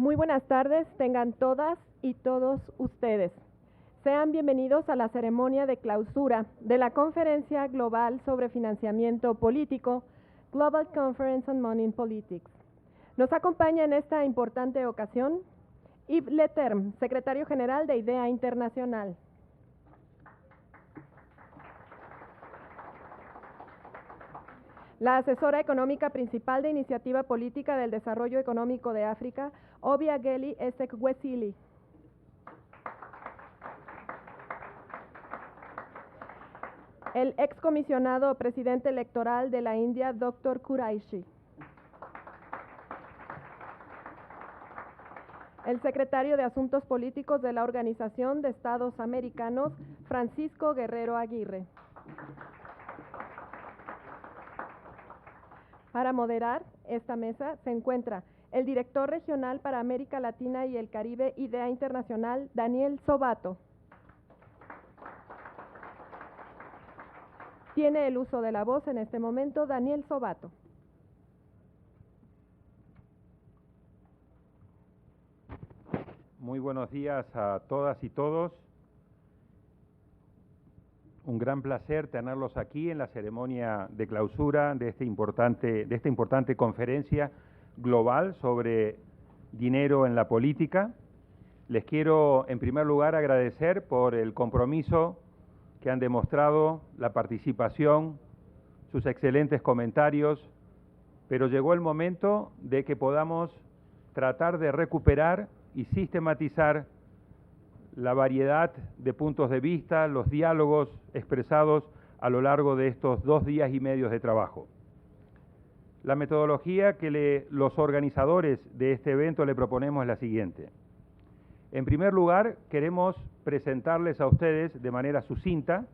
Muy buenas tardes, tengan todas y todos ustedes. Sean bienvenidos a la ceremonia de clausura de la Conferencia Global sobre Financiamiento Político, Global Conference on Money in Politics. Nos acompaña en esta importante ocasión Yves Leterme, Secretario General de IDEA Internacional. La asesora económica principal de Iniciativa Política del Desarrollo Económico de África, Obiageli Ezekwesili. El excomisionado presidente electoral de la India, Dr. Qureshi. El secretario de Asuntos Políticos de la Organización de Estados Americanos, Francisco Guerrero Aguirre. Para moderar esta mesa se encuentra el director regional para América Latina y el Caribe IDEA Internacional, Daniel Sobato. Tiene el uso de la voz en este momento Daniel Sobato. Muy buenos días a todas y todos. Un gran placer tenerlos aquí en la ceremonia de clausura de esta importante conferencia global sobre dinero en la política. Les quiero, en primer lugar, agradecer por el compromiso que han demostrado, la participación, sus excelentes comentarios, pero llegó el momento de que podamos tratar de recuperar y sistematizar la variedad de puntos de vista, los diálogos expresados a lo largo de estos 2 días y medio de trabajo. La metodología que los organizadores de este evento le proponemos es la siguiente. En primer lugar, queremos presentarles a ustedes de manera sucinta,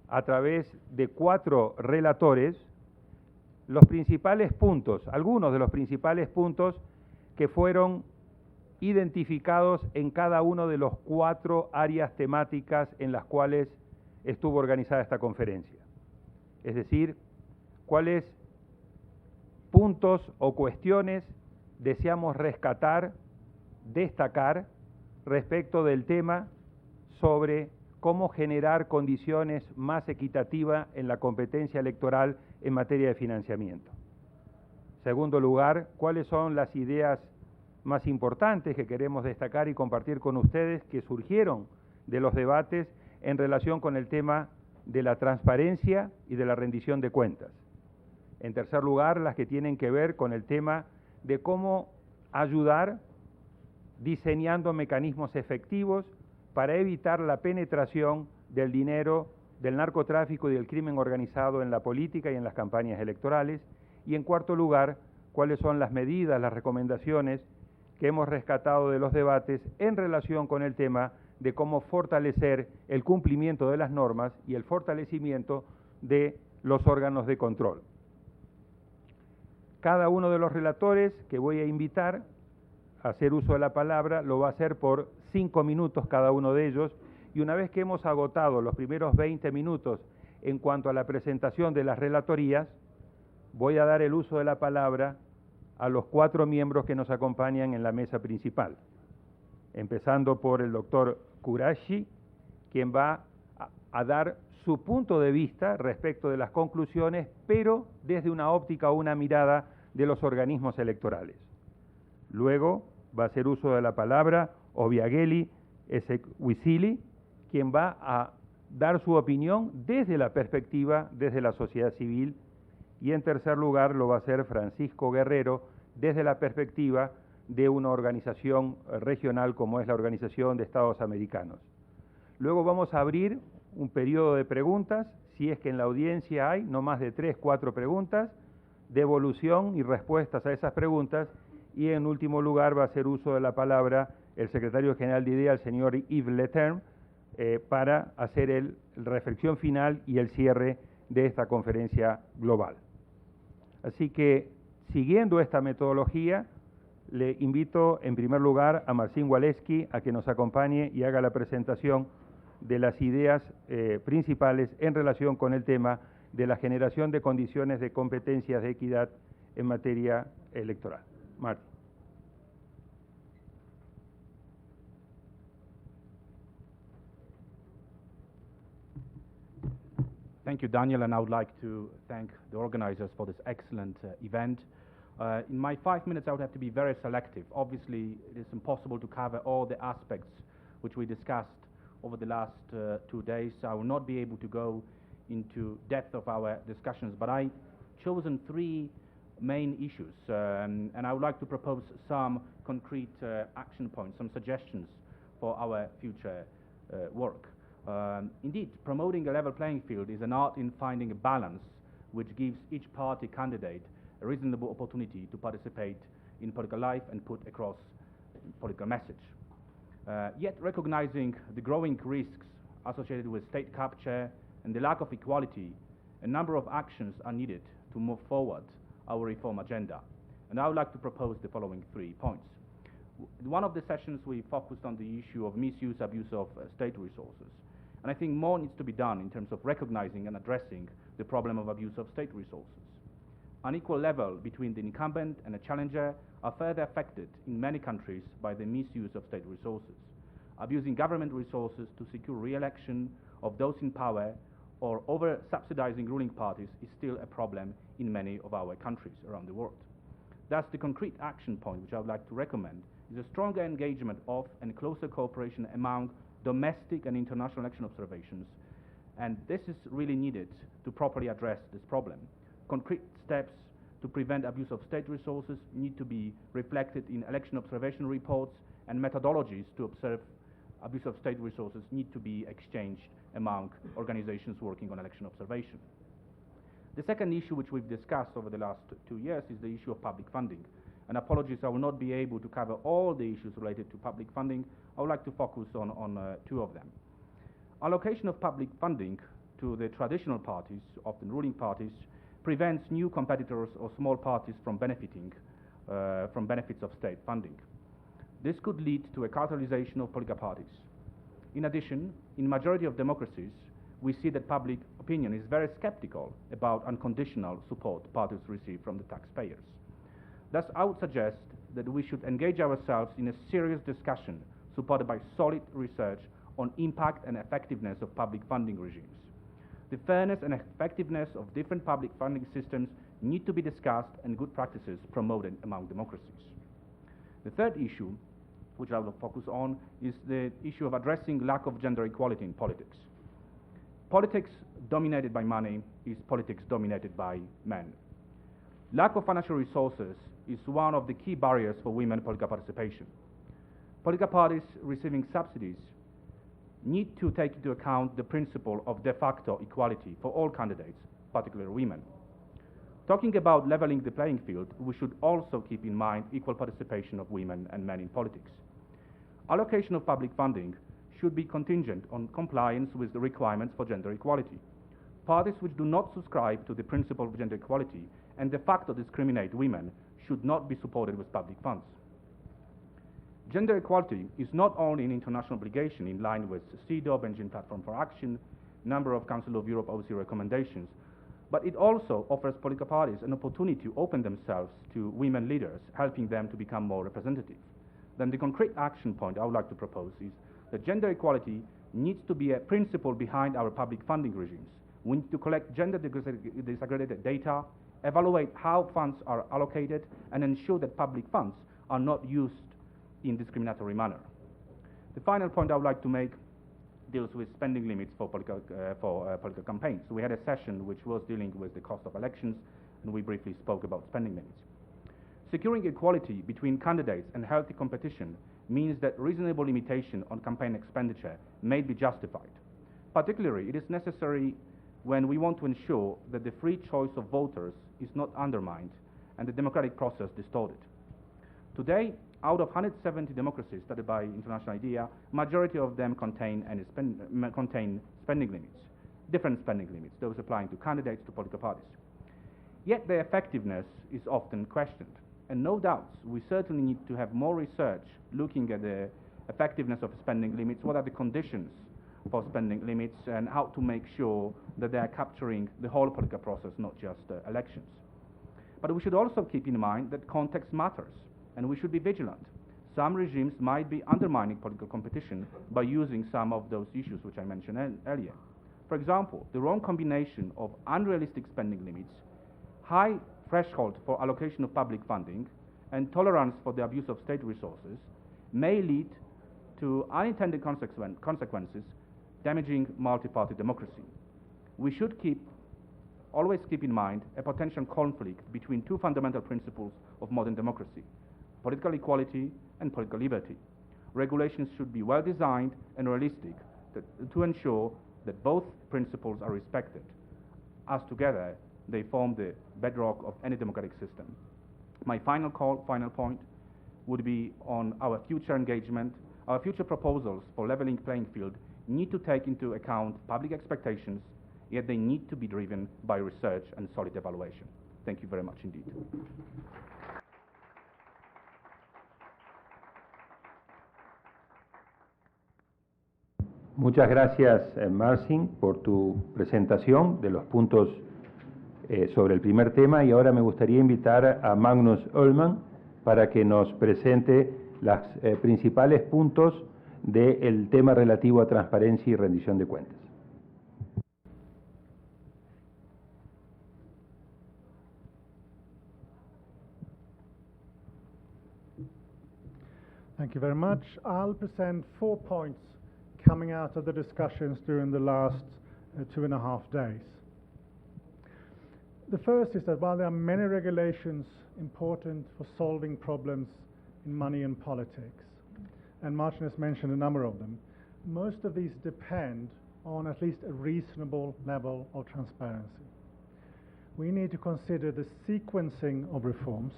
a través de 4 relatores, los principales puntos, algunos de los principales puntos que fueron identificados en cada uno de los 4 áreas temáticas en las cuales estuvo organizada esta conferencia. Es decir, cuáles puntos o cuestiones deseamos rescatar, destacar respecto del tema sobre cómo generar condiciones más equitativas en la competencia electoral en materia de financiamiento. En segundo lugar, cuáles son las ideas más importantes que queremos destacar y compartir con ustedes que surgieron de los debates en relación con el tema de la transparencia y de la rendición de cuentas. En tercer lugar, las que tienen que ver con el tema de cómo ayudar diseñando mecanismos efectivos para evitar la penetración del dinero del narcotráfico y del crimen organizado en la política y en las campañas electorales. Y en cuarto lugar, cuáles son las medidas, las recomendaciones que hemos rescatado de los debates en relación con el tema de cómo fortalecer el cumplimiento de las normas y el fortalecimiento de los órganos de control. Cada uno de los relatores que voy a invitar a hacer uso de la palabra lo va a hacer por 5 minutos cada uno de ellos, y una vez que hemos agotado los primeros 20 minutos en cuanto a la presentación de las relatorías, voy a dar el uso de la palabra a los 4 miembros que nos acompañan en la mesa principal, empezando por el doctor Qureshi, quien va a dar su punto de vista respecto de las conclusiones, pero desde una óptica o una mirada de los organismos electorales. Luego va a hacer uso de la palabra Obiageli Ezekwesili, quien va a dar su opinión desde la perspectiva, desde la sociedad civil. Y en tercer lugar lo va a hacer Francisco Guerrero desde la perspectiva de una organización regional como es la Organización de Estados Americanos. Luego vamos a abrir un periodo de preguntas, si es que en la audiencia hay no más de 3, 4 preguntas, devolución y respuestas a esas preguntas, y en último lugar va a hacer uso de la palabra el secretario general de IDEA, el señor Yves Leterme, para hacer la reflexión final y el cierre de esta conferencia global. Así que, siguiendo esta metodología, le invito en primer lugar a Marcin Walewski a que nos acompañe y haga la presentación de las ideas principales en relación con el tema de la generación de condiciones de competencias de equidad en materia electoral. Martín. Thank you, Daniel, and I would like to thank the organizers for this excellent event. In my 5 minutes, I would have to be very selective. Obviously, it is impossible to cover all the aspects which we discussed over the last 2 days. I will not be able to go into depth of our discussions, but I've chosen 3 main issues, and I would like to propose some concrete action points, some suggestions for our future work. Indeed, promoting a level playing field is an art in finding a balance which gives each party candidate a reasonable opportunity to participate in political life and put across political message. Yet recognizing the growing risks associated with state capture and the lack of equality, a number of actions are needed to move forward our reform agenda. And I would like to propose the following 3 points. In one of the sessions, we focused on the issue of misuse, abuse of state resources. And I think more needs to be done in terms of recognizing and addressing the problem of abuse of state resources. Unequal level between the incumbent and a challenger are further affected in many countries by the misuse of state resources. Abusing government resources to secure re-election of those in power or over-subsidizing ruling parties is still a problem in many of our countries around the world. Thus, the concrete action point which I would like to recommend is a stronger engagement of and closer cooperation among domestic and international election observations, and this is really needed to properly address this problem. Concrete steps to prevent abuse of state resources need to be reflected in election observation reports, and methodologies to observe abuse of state resources need to be exchanged among organizations working on election observation. The second issue which we've discussed over the last 2 years is the issue of public funding. And apologies, I will not be able to cover all the issues related to public funding. I would like to focus on 2 of them. Allocation of public funding to the traditional parties, often ruling parties, prevents new competitors or small parties from benefiting from benefits of state funding. This could lead to a cartelization of political parties. In addition, in majority of democracies, we see that public opinion is very skeptical about unconditional support parties receive from the taxpayers. Thus, I would suggest that we should engage ourselves in a serious discussion supported by solid research on impact and effectiveness of public funding regimes. The fairness and effectiveness of different public funding systems need to be discussed and good practices promoted among democracies. The third issue, which I will focus on, is the issue of addressing lack of gender equality in politics. Politics dominated by money is politics dominated by men. Lack of financial resources is one of the key barriers for women political participation. Political parties receiving subsidies need to take into account the principle of de facto equality for all candidates, particularly women. Talking about leveling the playing field, we should also keep in mind equal participation of women and men in politics. Allocation of public funding should be contingent on compliance with the requirements for gender equality. Parties which do not subscribe to the principle of gender equality and de facto discriminate women should not be supported with public funds. Gender equality is not only an international obligation in line with CEDAW, Beijing Platform for Action, number of Council of Europe OC recommendations, but it also offers political parties an opportunity to open themselves to women leaders, helping them to become more representative. Then the concrete action point I would like to propose is that gender equality needs to be a principle behind our public funding regimes. We need to collect gender disaggregated data, evaluate how funds are allocated, and ensure that public funds are not used in discriminatory manner. The final point I would like to make deals with spending limits for political campaigns. So we had a session which was dealing with the cost of elections, and we briefly spoke about spending limits. Securing equality between candidates and healthy competition means that reasonable limitation on campaign expenditure may be justified. Particularly, it is necessary when we want to ensure that the free choice of voters is not undermined and the democratic process distorted. Today, out of 170 democracies studied by International IDEA, majority of them contain spending limits, different spending limits, those applying to candidates, to political parties. Yet their effectiveness is often questioned. And no doubts, we certainly need to have more research looking at the effectiveness of spending limits, what are the conditions for spending limits, and how to make sure that they are capturing the whole political process, not just elections. But we should also keep in mind that context matters, and we should be vigilant. Some regimes might be undermining political competition by using some of those issues which I mentioned earlier. For example, the wrong combination of unrealistic spending limits, high threshold for allocation of public funding, and tolerance for the abuse of state resources may lead to unintended consequences damaging multi-party democracy. We should always keep in mind a potential conflict between two fundamental principles of modern democracy: political equality and political liberty. Regulations should be well designed and realistic to ensure that both principles are respected, as together they form the bedrock of any democratic system. My final point would be on our future engagement. Our future proposals for leveling playing field need to take into account public expectations, yet they need to be driven by research and solid evaluation. Thank you very much indeed. Muchas gracias, Marcin, por tu presentación de los puntos sobre el primer tema, y ahora me gustaría invitar a Magnus Ullman para que nos presente los principales puntos del tema relativo a transparencia y rendición de cuentas. Thank you very much. I'll present 4 points coming out of the discussions during the last 2.5 days. The first is that while there are many regulations important for solving problems in money and politics, and Marcin has mentioned a number of them, most of these depend on at least a reasonable level of transparency. We need to consider the sequencing of reforms,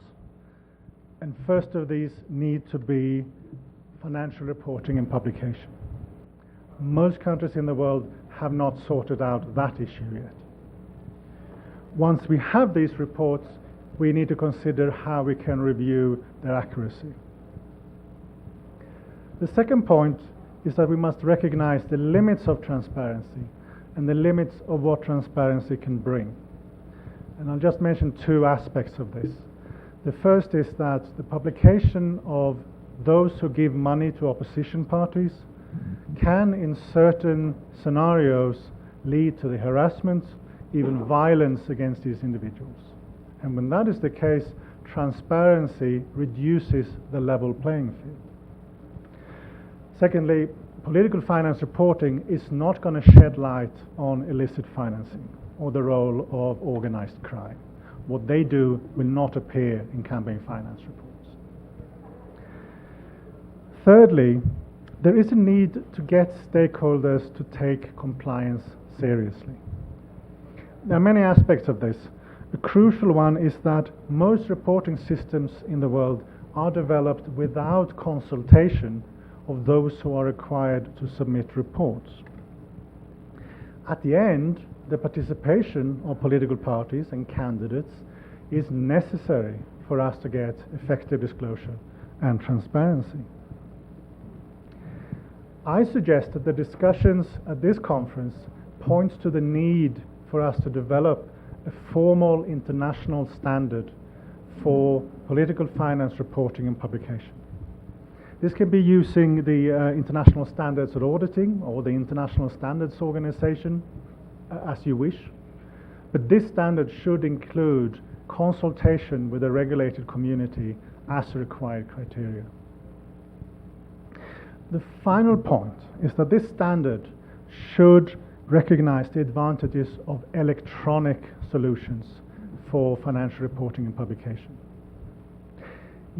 and first of these need to be financial reporting and publication. Most countries in the world have not sorted out that issue yet. Once we have these reports, we need to consider how we can review their accuracy. The second point is that we must recognize the limits of transparency and the limits of what transparency can bring. And I'll just mention 2 aspects of this. The first is that the publication of those who give money to opposition parties can, in certain scenarios, lead to the harassment, even violence against these individuals. And when that is the case, transparency reduces the level playing field. Secondly, political finance reporting is not going to shed light on illicit financing or the role of organized crime. What they do will not appear in campaign finance reports. Thirdly, there is a need to get stakeholders to take compliance seriously. There are many aspects of this. A crucial one is that most reporting systems in the world are developed without consultation of those who are required to submit reports. At the end, the participation of political parties and candidates is necessary for us to get effective disclosure and transparency. I suggest that the discussions at this conference point to the need for us to develop a formal international standard for political finance reporting and publication. This can be using the International Standards on Auditing or the International Standards Organization, as you wish. But this standard should include consultation with the regulated community as a required criteria. The final point is that this standard should recognize the advantages of electronic solutions for financial reporting and publication.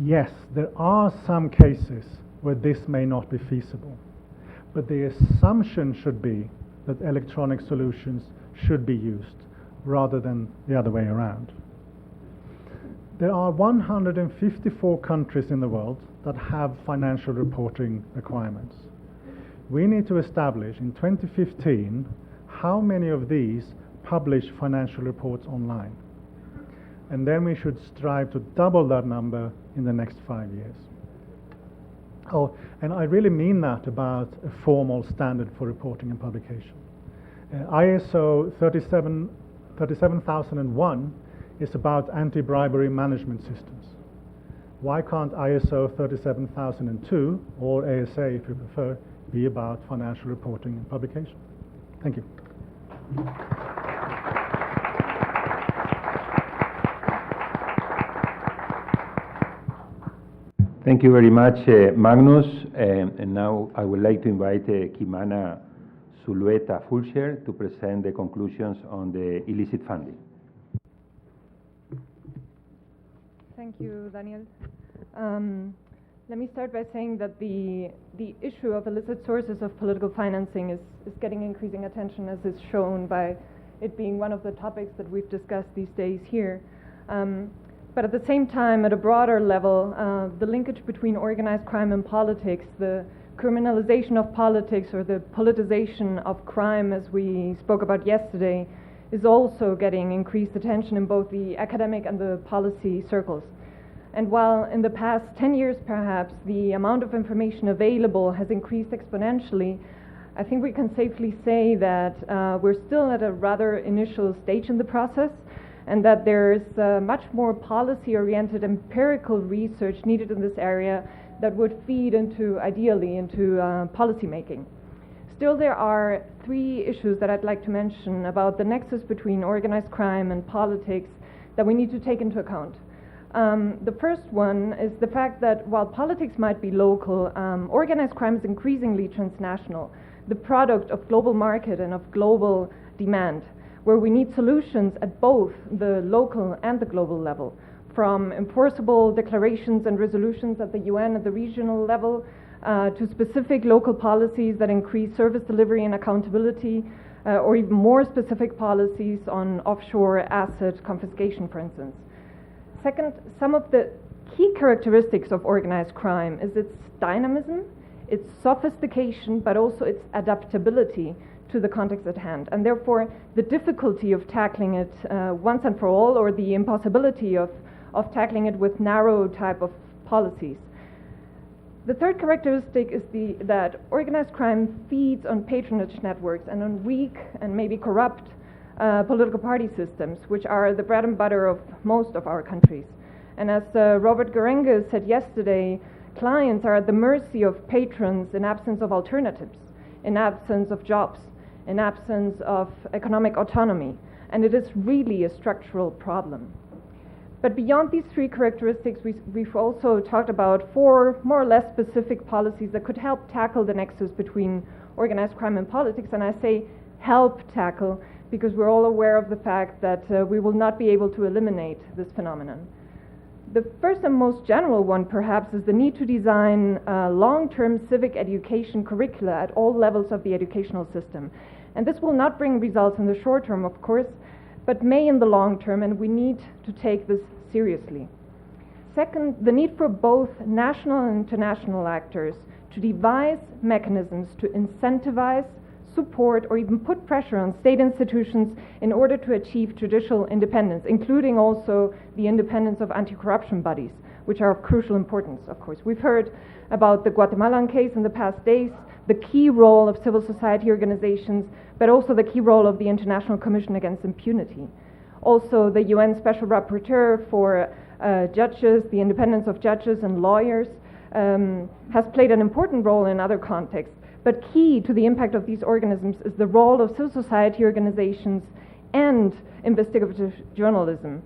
Yes, there are some cases where this may not be feasible, but the assumption should be that electronic solutions should be used rather than the other way around. There are 154 countries in the world that have financial reporting requirements. We need to establish in 2015 how many of these publish financial reports online. And then we should strive to double that number in the next 5 years. Oh, and I really mean that about a formal standard for reporting and publication. ISO 37001 is about anti-bribery management systems. Why can't ISO 37002, or ASA if you prefer, be about financial reporting and publication? Thank you. Thank you very much, Magnus. And now I would like to invite Kimana Zulueta Fulcher to present the conclusions on the illicit funding. Thank you, Daniel. Let me start by saying that the issue of illicit sources of political financing is getting increasing attention, as is shown by it being one of the topics that we've discussed these days here. But at the same time, at a broader level, the linkage between organized crime and politics, the criminalization of politics or the politicization of crime, as we spoke about yesterday, is also getting increased attention in both the academic and the policy circles. And while in the past 10 years perhaps the amount of information available has increased exponentially, I think we can safely say that we're still at a rather initial stage in the process, and that there's much more policy-oriented empirical research needed in this area that would feed ideally into policy making. Still, there are three issues that I'd like to mention about the nexus between organized crime and politics that we need to take into account. The first one is the fact that while politics might be local, organized crime is increasingly transnational, the product of global market and of global demand, where we need solutions at both the local and the global level, from enforceable declarations and resolutions at the UN at the regional level to specific local policies that increase service delivery and accountability, or even more specific policies on offshore asset confiscation, for instance. Second, some of the key characteristics of organized crime is its dynamism, its sophistication, but also its adaptability to the context at hand, and therefore the difficulty of tackling it once and for all, or the impossibility of tackling it with narrow type of policies. The third characteristic is that organized crime feeds on patronage networks and on weak and maybe corrupt political party systems, which are the bread and butter of most of our countries. And as Robert Gerenges said yesterday, clients are at the mercy of patrons in absence of alternatives, in absence of jobs, in absence of economic autonomy, and it is really a structural problem. But beyond these three characteristics, we've also talked about four more or less specific policies that could help tackle the nexus between organized crime and politics, and I say help tackle because we're all aware of the fact that we will not be able to eliminate this phenomenon. The first and most general one, perhaps, is the need to design long-term civic education curricula at all levels of the educational system. And this will not bring results in the short term, of course, but may in the long term, and we need to take this seriously. Second, the need for both national and international actors to devise mechanisms to incentivize, support, or even put pressure on state institutions in order to achieve judicial independence, including also the independence of anti-corruption bodies, which are of crucial importance, of course. We've heard about the Guatemalan case in the past days, the key role of civil society organizations, but also the key role of the International Commission Against Impunity. Also, the UN Special Rapporteur for judges, the independence of judges and lawyers, has played an important role in other contexts. But key to the impact of these organisms is the role of civil society organizations and investigative journalism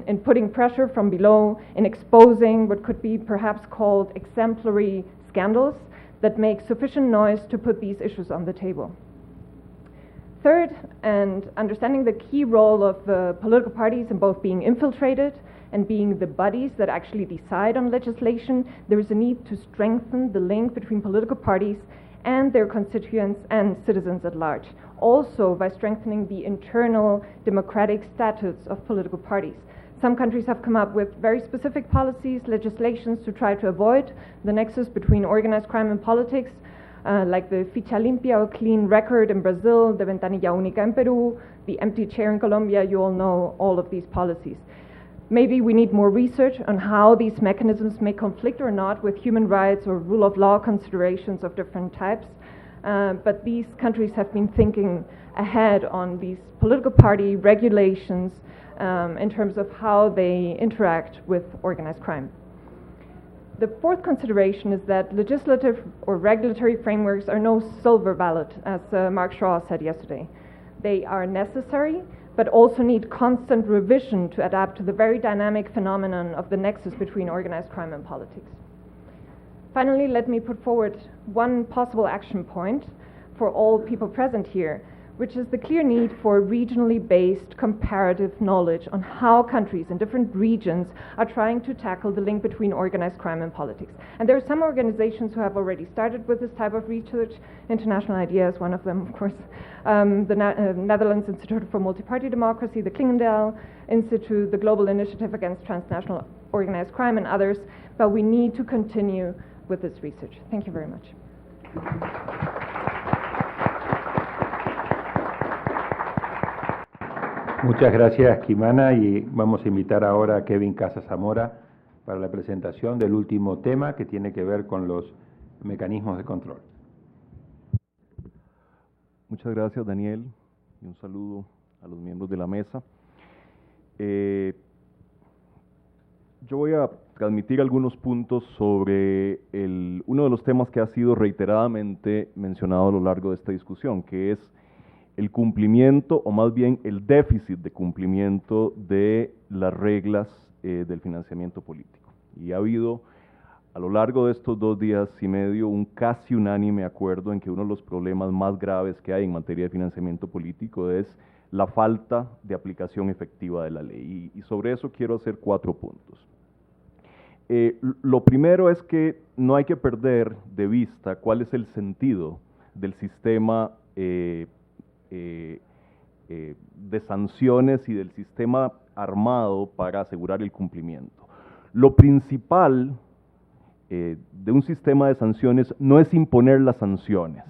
in putting pressure from below, in exposing what could be perhaps called exemplary scandals that make sufficient noise to put these issues on the table. Third, and understanding the key role of political parties in both being infiltrated and being the bodies that actually decide on legislation, there is a need to strengthen the link between political parties and their constituents and citizens at large, also by strengthening the internal democratic statutes of political parties. Some countries have come up with very specific policies, legislations to try to avoid the nexus between organized crime and politics, like the Ficha Limpia or Clean Record in Brazil, the Ventanilla Única in Peru, the Empty Chair in Colombia. You all know all of these policies. Maybe we need more research on how these mechanisms may conflict or not with human rights or rule of law considerations of different types. But these countries have been thinking ahead on these political party regulations in terms of how they interact with organized crime. The fourth consideration is that legislative or regulatory frameworks are no silver bullet, as Mark Shaw said yesterday. They are necessary, but also need constant revision to adapt to the very dynamic phenomenon of the nexus between organized crime and politics. Finally, let me put forward one possible action point for all people present here, which is the clear need for regionally based comparative knowledge on how countries in different regions are trying to tackle the link between organized crime and politics. And there are some organizations who have already started with this type of research. International IDEA is one of them, of course. The Netherlands Institute for Multi-Party Democracy, the Klingendal Institute, the Global Initiative Against Transnational Organized Crime, and others. But we need to continue with this research. Thank you very much. Muchas gracias, Kimana, y vamos a invitar ahora a Kevin Casazamora para la presentación del último tema que tiene que ver con los mecanismos de control. Muchas gracias, Daniel, y un saludo a los miembros de la mesa. Yo voy a transmitir algunos puntos sobre uno de los temas que ha sido reiteradamente mencionado a lo largo de esta discusión, que es el cumplimiento, o más bien el déficit de cumplimiento de las reglas del financiamiento político. Y ha habido a lo largo de estos 2 días y medio un casi unánime acuerdo en que uno de los problemas más graves que hay en materia de financiamiento político es la falta de aplicación efectiva de la ley. Y sobre eso quiero hacer 4 puntos. Lo primero es que no hay que perder de vista cuál es el sentido del sistema de sanciones y del sistema armado para asegurar el cumplimiento. Lo principal de un sistema de sanciones no es imponer las sanciones,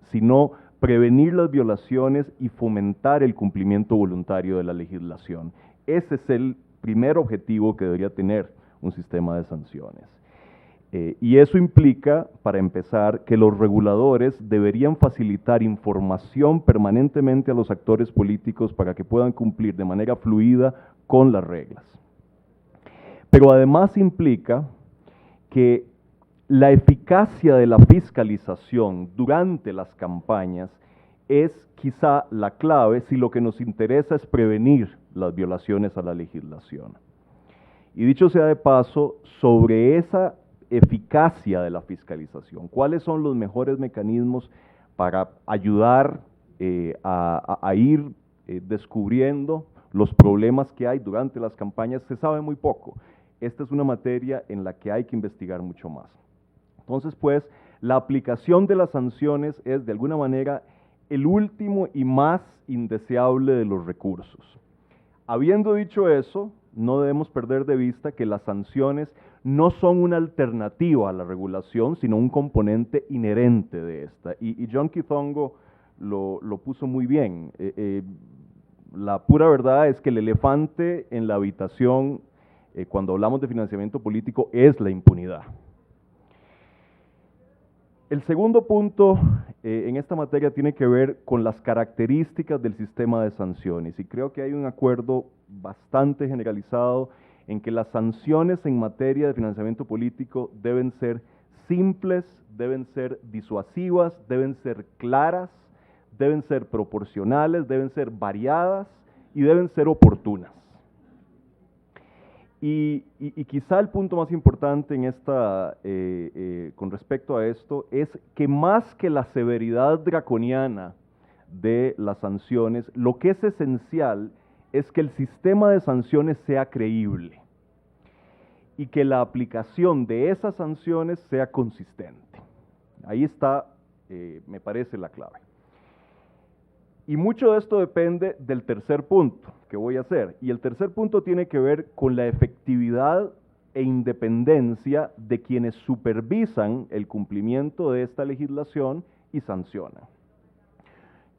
sino prevenir las violaciones y fomentar el cumplimiento voluntario de la legislación. Ese es el primer objetivo que debería tener un sistema de sanciones. Y eso implica, para empezar, que los reguladores deberían facilitar información permanentemente a los actores políticos para que puedan cumplir de manera fluida con las reglas. Pero además implica que la eficacia de la fiscalización durante las campañas es quizá la clave si lo que nos interesa es prevenir las violaciones a la legislación. Y dicho sea de paso, sobre esa eficacia de la fiscalización, cuáles son los mejores mecanismos para ayudar a ir descubriendo los problemas que hay durante las campañas, se sabe muy poco. Esta es una materia en la que hay que investigar mucho más. Entonces, pues, la aplicación de las sanciones es, de alguna manera, el último y más indeseable de los recursos. Habiendo dicho eso, no debemos perder de vista que las sanciones no son una alternativa a la regulación, sino un componente inherente de esta. Y John Kithongo lo puso muy bien. La pura verdad es que el elefante en la habitación, cuando hablamos de financiamiento político, es la impunidad. El segundo punto en esta materia tiene que ver con las características del sistema de sanciones, y creo que hay un acuerdo bastante generalizado en que las sanciones en materia de financiamiento político deben ser simples, deben ser disuasivas, deben ser claras, deben ser proporcionales, deben ser variadas y deben ser oportunas. Y quizá el punto más importante en con respecto a esto es que más que la severidad draconiana de las sanciones, lo que es esencial es que el sistema de sanciones sea creíble y que la aplicación de esas sanciones sea consistente. Ahí está, me parece, la clave. Y mucho de esto depende del tercer punto que voy a hacer. Y el tercer punto tiene que ver con la efectividad e independencia de quienes supervisan el cumplimiento de esta legislación y sancionan.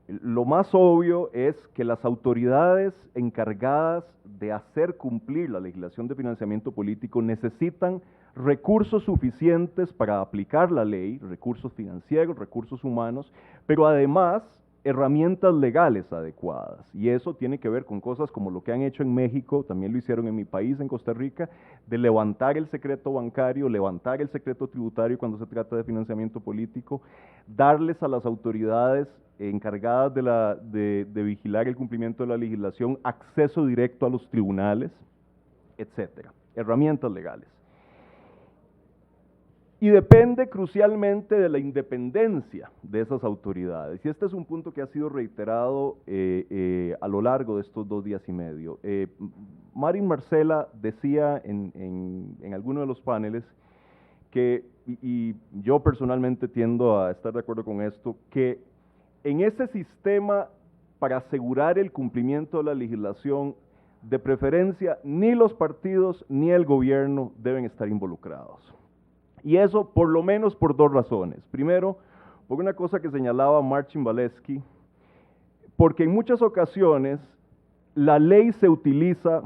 Lo más obvio es que las autoridades encargadas de hacer cumplir la legislación de financiamiento político necesitan recursos suficientes para aplicar la ley, recursos financieros, recursos humanos, pero además herramientas legales adecuadas, y eso tiene que ver con cosas como lo que han hecho en México, también lo hicieron en mi país, en Costa Rica, de levantar el secreto bancario, levantar el secreto tributario cuando se trata de financiamiento político, darles a las autoridades encargadas de vigilar el cumplimiento de la legislación acceso directo a los tribunales, etcétera, herramientas legales. Y depende crucialmente de la independencia de esas autoridades. Y este es un punto que ha sido reiterado a lo largo de estos 2 días y medio. Marin Marcela decía en alguno de los paneles que, y yo personalmente tiendo a estar de acuerdo con esto, que en ese sistema para asegurar el cumplimiento de la legislación, de preferencia, ni los partidos ni el gobierno deben estar involucrados. Y eso por lo menos por 2 razones. Primero, por una cosa que señalaba Marcin Walewski, porque en muchas ocasiones la ley se utiliza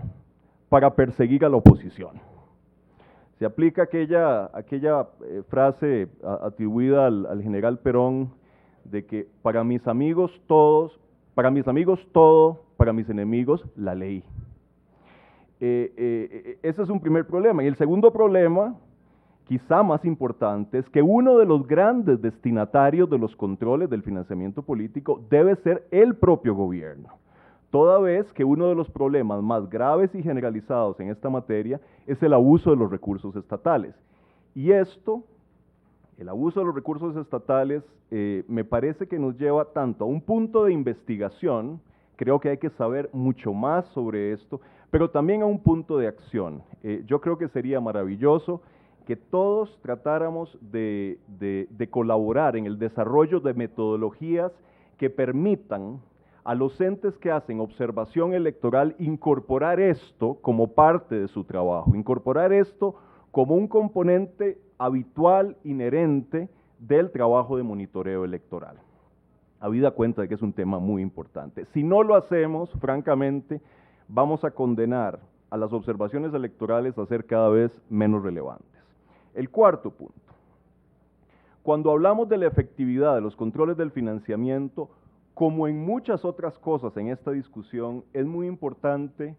para perseguir a la oposición. Se aplica aquella frase atribuida al general Perón de que para mis amigos todo, para mis enemigos la ley. Ese es un primer problema. Y el segundo problema, quizá más importante, es que uno de los grandes destinatarios de los controles del financiamiento político debe ser el propio gobierno, toda vez que uno de los problemas más graves y generalizados en esta materia es el abuso de los recursos estatales. Y esto, el abuso de los recursos estatales, me parece que nos lleva tanto a un punto de investigación, creo que hay que saber mucho más sobre esto, pero también a un punto de acción. Yo creo que sería maravilloso que todos tratáramos de colaborar en el desarrollo de metodologías que permitan a los entes que hacen observación electoral incorporar esto como parte de su trabajo, incorporar esto como un componente habitual, inherente del trabajo de monitoreo electoral. Habida cuenta de que es un tema muy importante. Si no lo hacemos, francamente, vamos a condenar a las observaciones electorales a ser cada vez menos relevantes. El cuarto punto. Cuando hablamos de la efectividad de los controles del financiamiento, como en muchas otras cosas en esta discusión, es muy importante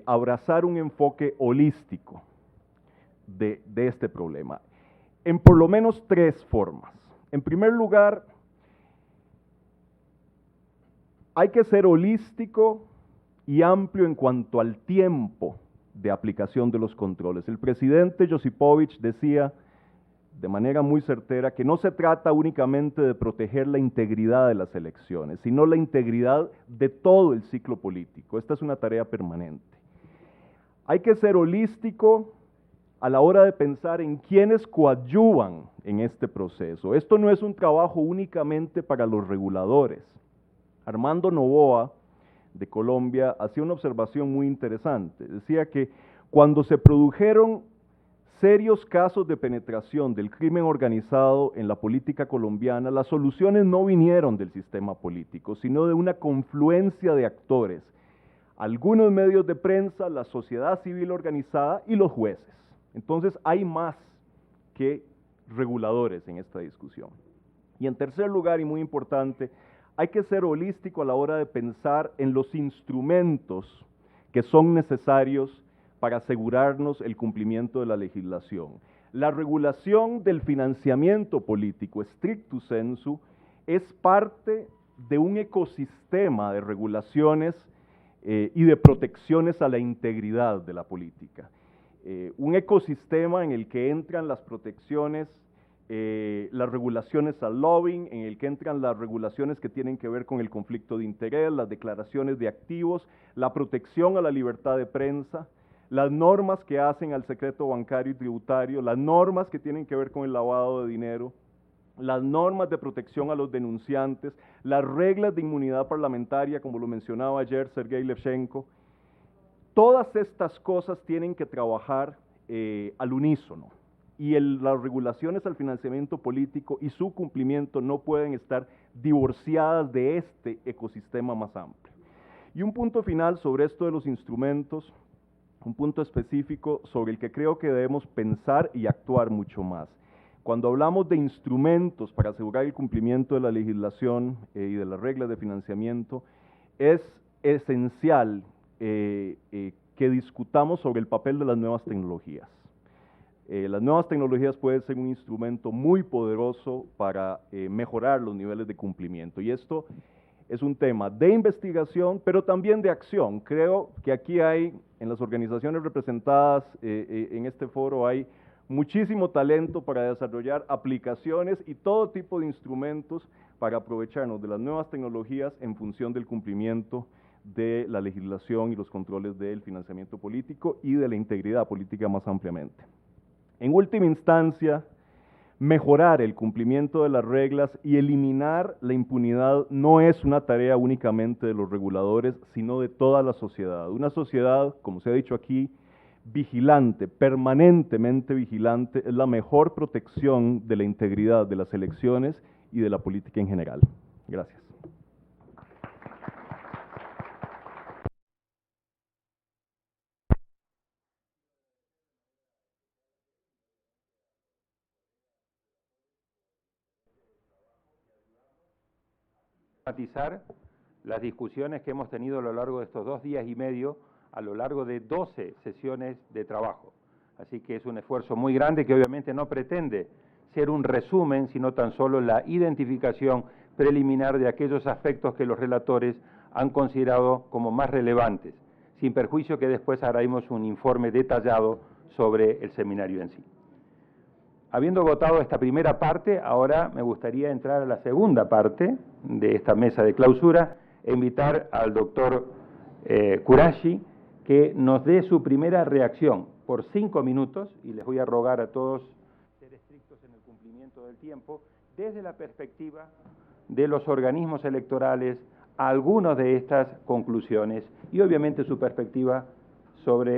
abrazar un enfoque holístico de este problema, en por lo menos 3 formas. En primer lugar, hay que ser holístico y amplio en cuanto al tiempo de aplicación de los controles. El presidente Josipovic decía de manera muy certera que no se trata únicamente de proteger la integridad de las elecciones, sino la integridad de todo el ciclo político. Esta es una tarea permanente. Hay que ser holístico a la hora de pensar en quiénes coadyuvan en este proceso. Esto no es un trabajo únicamente para los reguladores. Armando Novoa, de Colombia, hacía una observación muy interesante. Decía que cuando se produjeron serios casos de penetración del crimen organizado en la política colombiana, las soluciones no vinieron del sistema político, sino de una confluencia de actores, algunos medios de prensa, la sociedad civil organizada y los jueces. Entonces hay más que reguladores en esta discusión. Y en tercer lugar, y muy importante, hay que ser holístico a la hora de pensar en los instrumentos que son necesarios para asegurarnos el cumplimiento de la legislación. La regulación del financiamiento político, stricto sensu, es parte de un ecosistema de regulaciones y de protecciones a la integridad de la política. Un ecosistema en el que entran las protecciones, las regulaciones al lobbying, en el que entran las regulaciones que tienen que ver con el conflicto de interés, las declaraciones de activos, la protección a la libertad de prensa, las normas que hacen al secreto bancario y tributario, las normas que tienen que ver con el lavado de dinero, las normas de protección a los denunciantes, las reglas de inmunidad parlamentaria, como lo mencionaba ayer Sergei Levchenko. Todas estas cosas tienen que trabajar al unísono. Y las regulaciones al financiamiento político y su cumplimiento no pueden estar divorciadas de este ecosistema más amplio. Y un punto final sobre esto de los instrumentos, un punto específico sobre el que creo que debemos pensar y actuar mucho más. Cuando hablamos de instrumentos para asegurar el cumplimiento de la legislación y de las reglas de financiamiento, es esencial que discutamos sobre el papel de las nuevas tecnologías. Las nuevas tecnologías pueden ser un instrumento muy poderoso para mejorar los niveles de cumplimiento, y esto es un tema de investigación, pero también de acción. Creo que aquí hay, en las organizaciones representadas en este foro, hay muchísimo talento para desarrollar aplicaciones y todo tipo de instrumentos para aprovecharnos de las nuevas tecnologías en función del cumplimiento de la legislación y los controles del financiamiento político y de la integridad política más ampliamente. En última instancia, mejorar el cumplimiento de las reglas y eliminar la impunidad no es una tarea únicamente de los reguladores, sino de toda la sociedad. Una sociedad, como se ha dicho aquí, vigilante, permanentemente vigilante, es la mejor protección de la integridad de las elecciones y de la política en general. Gracias. Matizar las discusiones que hemos tenido a lo largo de estos 2 días y medio, a lo largo de 12 sesiones de trabajo. Así que es un esfuerzo muy grande que obviamente no pretende ser un resumen, sino tan solo la identificación preliminar de aquellos aspectos que los relatores han considerado como más relevantes, sin perjuicio que después haremos un informe detallado sobre el seminario en sí. Habiendo votado esta primera parte, ahora me gustaría entrar a la segunda parte de esta mesa de clausura e invitar al doctor Qurashi que nos dé su primera reacción por 5 minutos, y les voy a rogar a todos ser estrictos en el cumplimiento del tiempo, desde la perspectiva de los organismos electorales, a algunas de estas conclusiones y obviamente su perspectiva sobre